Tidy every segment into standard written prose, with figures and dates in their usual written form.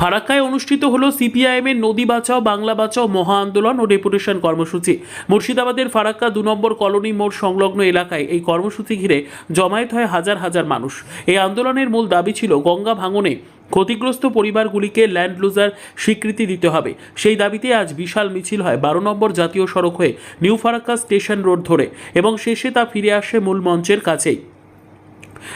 ফারাক্কায় অনুষ্ঠিত হলো সিপিআইএমের নদী বাঁচাও বাংলা বাঁচাও মহা আন্দোলন ও ডেপুটেশন কর্মসূচি। মুর্শিদাবাদের ফারাক্কা ২ নম্বর কলোনি মোড় সংলগ্ন এলাকায় এই কর্মসূচি ঘিরে জমায়েত হয় হাজার হাজার মানুষ। এই আন্দোলনের মূল দাবি ছিল গঙ্গা ভাঙনে ক্ষতিগ্রস্ত পরিবারগুলিকে ল্যান্ড লুজার স্বীকৃতি দিতে হবে। সেই দাবিতে আজ বিশাল মিছিল হয় ১২ নম্বর জাতীয় সড়ক হয়ে নিউ ফারাক্কা স্টেশন রোড ধরে এবং শেষে তা ফিরে আসে মূল মঞ্চের কাছেই।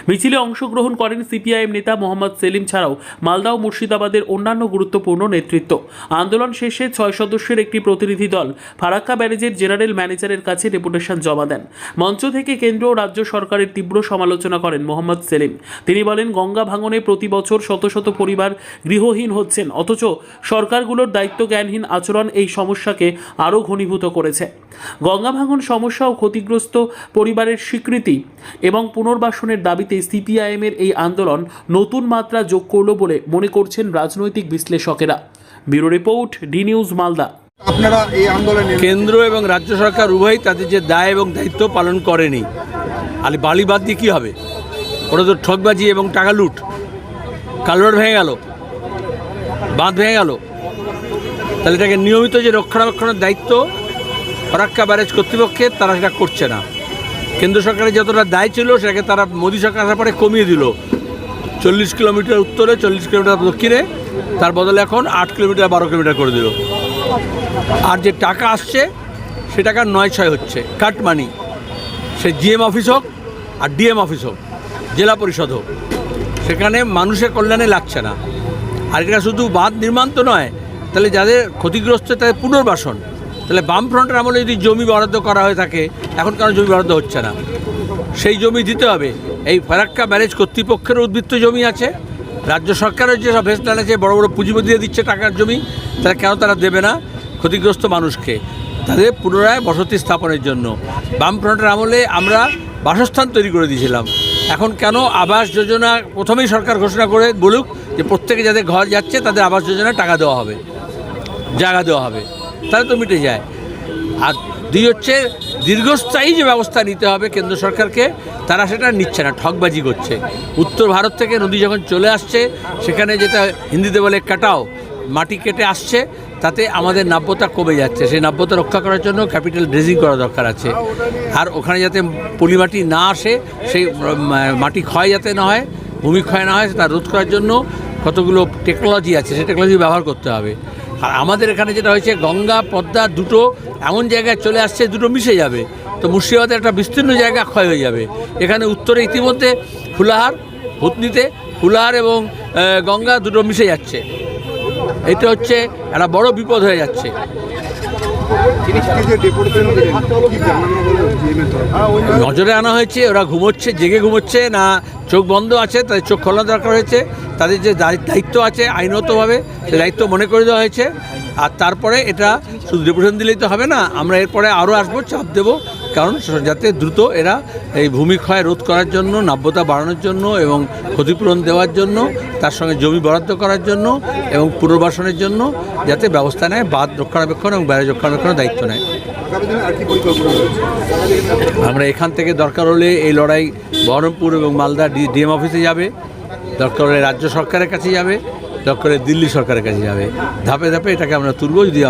মিছিলে অংশগ্রহণ করেন সিপিআইএম নেতা মোহাম্মদ সেলিম ছাড়াও মালদা ও মুর্শিদাবাদের অন্যান্য গুরুত্বপূর্ণ নেতৃত্ব। আন্দোলন শেষে ৬ সদস্যের একটি প্রতিনিধি দল ফারাক্কা ব্যারেজের জেনারেল ম্যানেজারের কাছে ডেপুটেশন জমা দেন। মঞ্চ থেকে কেন্দ্র ও রাজ্য সরকারের তীব্র সমালোচনা করেন মোহাম্মদ সেলিম। তিনি বলেন, গঙ্গা ভাঙনে প্রতি বছর শত শত পরিবার গৃহহীন হচ্ছেন, অথচ সরকারগুলোর দায়িত্ব জ্ঞানহীন আচরণ এই সমস্যাকে আরও ঘনীভূত করেছে। গঙ্গা ভাঙন সমস্যা ও ক্ষতিগ্রস্ত পরিবারের স্বীকৃতি এবং পুনর্বাসনের দাবিতে সিপিআইএমের এই আন্দোলন নতুন মাত্রা যোগ করল বলে মনে করছেন রাজনৈতিক বিশ্লেষকেরা। Bureau report, D news, Malda. আপনারা এই আন্দোলনে কেন্দ্র এবং রাজ্য সরকার উভয়ই তাদের যে দায় এবং দায়িত্ব পালন করেনি। আর বালি বাদ দিয়ে কী হবে? ওরা তো ঠকবাজি এবং টাকা লুট। কালভার্ট ভেঙে গেল, বাঁধ ভেঙে গেল, তাহলে এটাকে নিয়মিত যে রক্ষণাবেক্ষণের দায়িত্ব ফারাক্কা ব্যারেজ কর্তৃপক্ষের, তারা সেটা করছে না। কেন্দ্র সরকারের যতটা দায় ছিল সেটাকে তারা মোদী সরকার আসার পরে কমিয়ে দিল। 40 কিলোমিটার উত্তরে, 40 কিলোমিটার দক্ষিণে, তার বদলে এখন 8 কিলোমিটার 12 কিলোমিটার করে দিল। আর যে টাকা আসছে সে টাকা 9-6 হচ্ছে কাট মানি। সে জিএম অফিস হোক আর ডিএম অফিস হোক, জেলা পরিষদ হোক, সেখানে মানুষের কল্যাণে লাগছে না। আর এটা শুধু বাঁধ নির্মাণ তো নয়, তাহলে যাদের ক্ষতিগ্রস্ত তাদের পুনর্বাসন। তাহলে বামফ্রন্টের আমলে যদি জমি বরাদ্দ করা হয়ে থাকে, এখন কেন জমি বরাদ্দ হচ্ছে না? সেই জমি দিতে হবে। এই ফারাক্কা ব্যারেজ কর্তৃপক্ষের উদ্বৃত্ত জমি আছে, রাজ্য সরকারের যে সব ভেস্টল্যান্ড আছে, বড় বড় পুঁজিপতি দিয়ে দিচ্ছে টাকার জমি, তারা কেন তারা দেবে না ক্ষতিগ্রস্ত মানুষকে তাদের পুনরায় বসতি স্থাপনের জন্য? বামফ্রন্টের আমলে আমরা বাসস্থান তৈরি করে দিয়েছিলাম, এখন কেন আবাস যোজনা প্রথমেই সরকার ঘোষণা করে বলুক যে প্রত্যেকে যাদের ঘর যাচ্ছে তাদের আবাস যোজনায় টাকা দেওয়া হবে, জায়গা দেওয়া হবে, তাহলে তো মিটে যায়। আর দুই হচ্ছে দীর্ঘস্থায়ী যে ব্যবস্থা নিতে হবে কেন্দ্র সরকারকে, তারা সেটা নিচ্ছে না, ঠকবাজি করছে। উত্তর ভারত থেকে নদী যখন চলে আসছে, সেখানে যেটা হিন্দিতে বলে কাটাও, মাটি কেটে আসছে, তাতে আমাদের নাব্যতা কমে যাচ্ছে। সেই নাব্যতা রক্ষা করার জন্য ক্যাপিটাল ড্রেজিং করা দরকার আছে। আর ওখানে যাতে পলিমাটি না আসে, সেই মাটি ক্ষয় যাতে না হয়, ভূমি ক্ষয় না হয়, তা রোধ করার জন্য কতগুলো টেকনোলজি আছে, সেই টেকনোলজি ব্যবহার করতে হবে। আর আমাদের এখানে যেটা হয়েছে, গঙ্গা পদ্মা দুটো এমন জায়গায় চলে আসছে, দুটো মিশে যাবে, তো মুর্শিদাবাদে একটা বিস্তীর্ণ জায়গা ক্ষয় হয়ে যাবে। এখানে উত্তরে ইতিমধ্যে ফুলাহার, ভূতনিতে ফুলাহার এবং গঙ্গা দুটো মিশে যাচ্ছে। এটা হচ্ছে একটা বড় বিপদ হয়ে যাচ্ছে। নজরে আনা হয়েছে, ওরা ঘুমোচ্ছে, জেগে ঘুমোচ্ছে না চোখ বন্ধ আছে, তাদের চোখ খোলা দরকার হয়েছে। তাদের যে দায়িত্ব আছে আইনতভাবে, সেই দায়িত্ব মনে করে দেওয়া হয়েছে। আর তারপরে এটা শুধু ডেপুটেশন দিলেই তো হবে না, আমরা এরপরে আরও আসবো, চাপ দেবো, কারণ যাতে দ্রুত এরা এই ভূমিক্ষয় রোধ করার জন্য, নাব্যতা বাড়ানোর জন্য এবং ক্ষতিপূরণ দেওয়ার জন্য, তার সঙ্গে জমি বরাদ্দ করার জন্য এবং পুনর্বাসনের জন্য যাতে ব্যবস্থা নেয়, বাঁধ রক্ষণাবেক্ষণ এবং ব্যারেজ রক্ষণাবেক্ষণের দায়িত্ব নেয়। আমরা এখান থেকে দরকার হলে এই লড়াই বহরমপুর এবং মালদা ডিএম অফিসে যাবে, দরকার হলে রাজ্য সরকারের কাছে যাবে, দরকার হলে দিল্লি সরকারের কাছে যাবে। ধাপে ধাপে এটাকে আমরা তুলব, যদি